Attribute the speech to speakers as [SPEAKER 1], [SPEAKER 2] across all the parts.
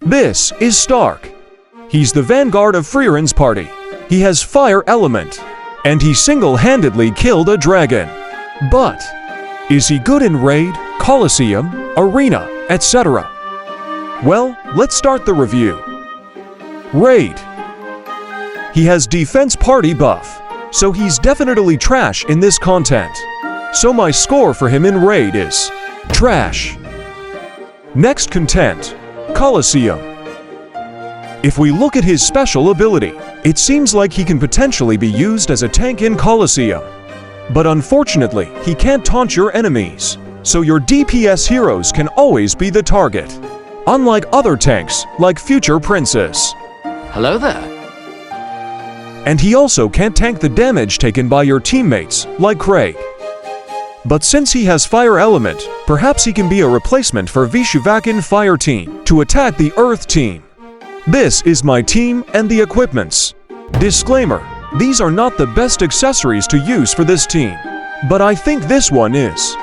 [SPEAKER 1] This is Stark. He's the vanguard of Frierin's party. He has fire element, and he single-handedly killed a dragon. But is he good in raid, Colosseum, arena, etc.? Well, let's start the review. Raid. He has defense party buff, so he's definitely trash in this content. So my score for him in raid is trash. Next content, Colosseum. If we look at his special ability, it seems like he can potentially be used as a tank in Colosseum. But unfortunately, he can't taunt your enemies, so your DPS heroes can always be the target. Unlike other tanks, like Future Princess.
[SPEAKER 2] Hello there.
[SPEAKER 1] And he also can't tank the damage taken by your teammates, like Craig. But since he has fire element, perhaps he can be a replacement for Vishuvak in fire team to attack the earth team. This is my team and the equipments. Disclaimer, these are not the best accessories to use for this team, but I think this one is.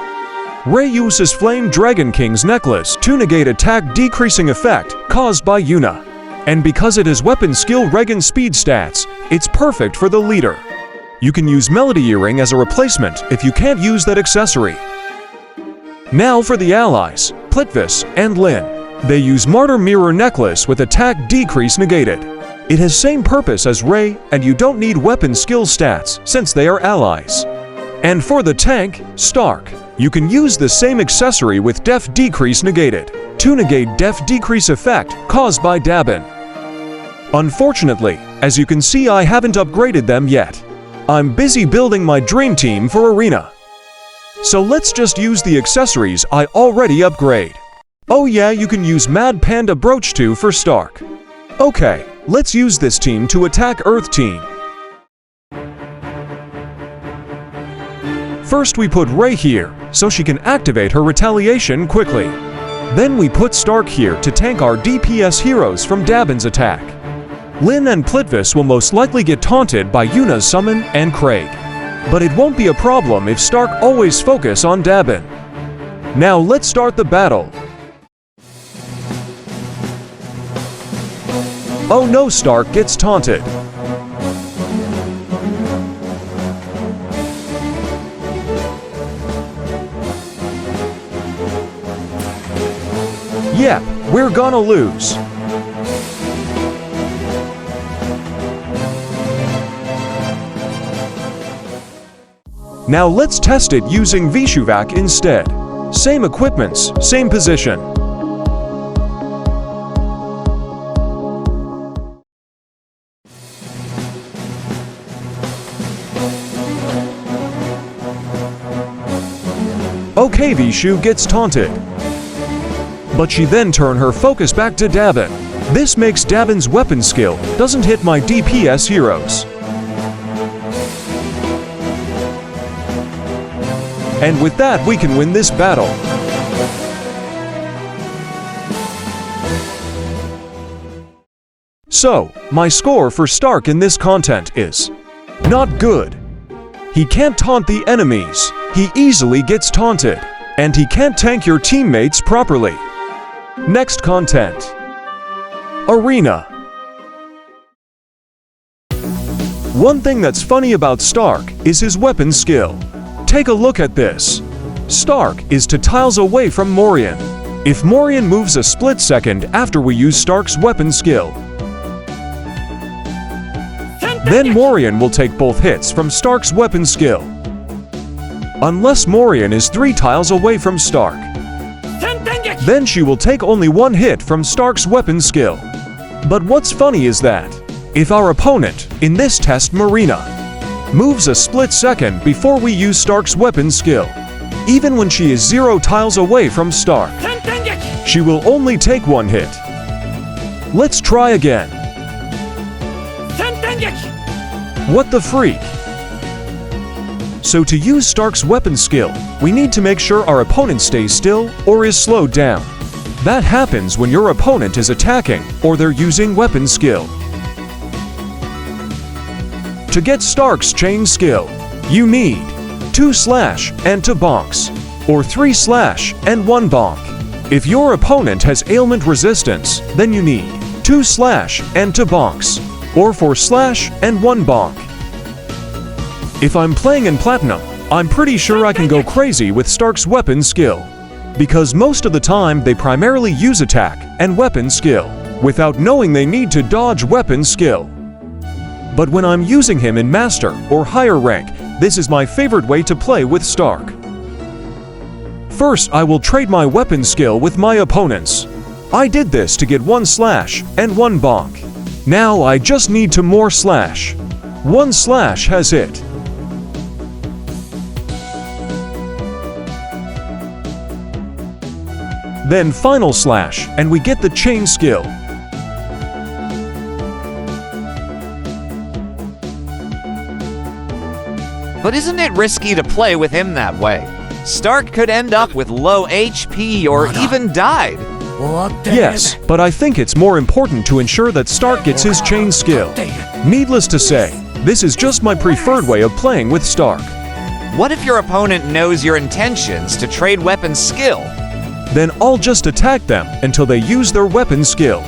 [SPEAKER 1] Ray uses Flame Dragon King's necklace to negate attack decreasing effect caused by Yuna. And because it has weapon skill Regan speed stats, it's perfect for the leader. You can use Melody Earring as a replacement if you can't use that accessory. Now for the allies, Plitvis and Lin. They use Martyr Mirror Necklace with attack decrease negated. It has same purpose as Ray, and you don't need weapon skill stats since they are allies. And for the tank, Stark, you can use the same accessory with def decrease negated to negate def decrease effect caused by Dabin. Unfortunately, as you can see, I haven't upgraded them yet. I'm busy building my dream team for arena. So let's just use the accessories I already upgrade. Oh yeah, you can use Mad Panda Brooch 2 for Stark. Okay, let's use this team to attack Earth team. First we put Ray here, so she can activate her retaliation quickly. Then we put Stark here to tank our DPS heroes from Dabin's attack. Lin and Plitvis will most likely get taunted by Yuna's summon and Craig. But it won't be a problem if Stark always focus on Dabin. Now let's start the battle. Oh no, Stark gets taunted. Yep, we're gonna lose. Now let's test it using Vishuvak instead. Same equipments, same position. Okay, Vishu gets taunted. But she then turned her focus back to Dabin. This makes Dabin's weapon skill doesn't hit my DPS heroes. And with that, we can win this battle. So, my score for Stark in this content is not good. He can't taunt the enemies, he easily gets taunted, and he can't tank your teammates properly. Next content. Arena. One thing that's funny about Stark is his weapon skill. Take a look at this. Stark is 2 tiles away from Morian. If Morian moves a split second after we use Stark's weapon skill, then Morian will take both hits from Stark's weapon skill. Unless Morian is 3 tiles away from Stark, then she will take only 1 hit from Stark's weapon skill. But what's funny is that, if our opponent, in this test Marina, moves a split second before we use Stark's weapon skill, even when she is 0 tiles away from Stark, she will only take 1 hit. Let's try again. What the freak? So to use Stark's weapon skill, we need to make sure our opponent stays still or is slowed down. That happens when your opponent is attacking or they're using weapon skill. To get Stark's chain skill, you need 2 slash and 2 bonks, or 3 slash and 1 bonk. If your opponent has ailment resistance, then you need 2 slash and 2 bonks, or 4 slash and 1 bonk. If I'm playing in Platinum, I'm pretty sure I can go crazy with Stark's weapon skill, because most of the time they primarily use attack and weapon skill, without knowing they need to dodge weapon skill. But when I'm using him in Master or higher rank, this is my favorite way to play with Stark. First, I will trade my weapon skill with my opponents. I did this to get 1 slash and 1 bonk. Now I just need 2 more slash. 1 slash has hit. Then final slash, and we get the chain skill.
[SPEAKER 2] But isn't it risky to play with him that way? Stark could end up with low HP or even died.
[SPEAKER 1] Yes, but I think it's more important to ensure that Stark gets his chain skill. Needless to say, this is just my preferred way of playing with Stark.
[SPEAKER 2] What if your opponent knows your intentions to trade weapon skill?
[SPEAKER 1] Then I'll just attack them until they use their weapon skill.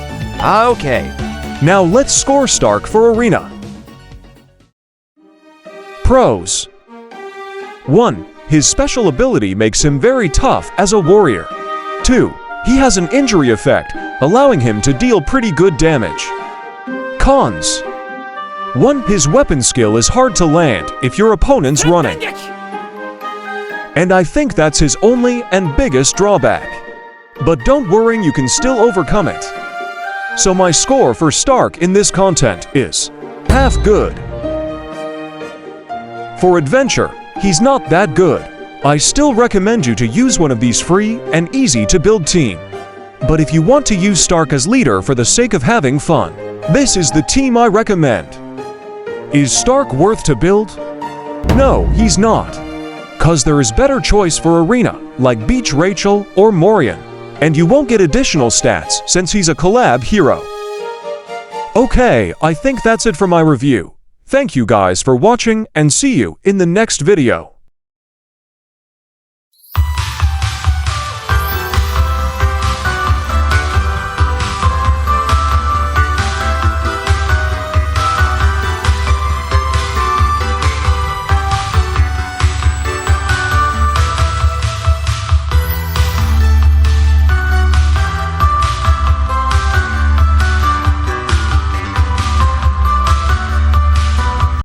[SPEAKER 2] Okay.
[SPEAKER 1] Now let's score Stark for Arena. Pros. 1. His special ability makes him very tough as a warrior. 2. He has an injury effect, allowing him to deal pretty good damage. Cons. 1. His weapon skill is hard to land if your opponent's running. And I think that's his only and biggest drawback. But don't worry, you can still overcome it. So my score for Stark in this content is half good. For adventure, he's not that good. I still recommend you to use one of these free and easy to build team. But if you want to use Stark as leader for the sake of having fun, this is the team I recommend. Is Stark worth to build? No, he's not. Cause there is better choice for Arena, like Beach Rachel or Morian, and you won't get additional stats since he's a collab hero. Okay, I think that's it for my review. Thank you guys for watching and see you in the next video.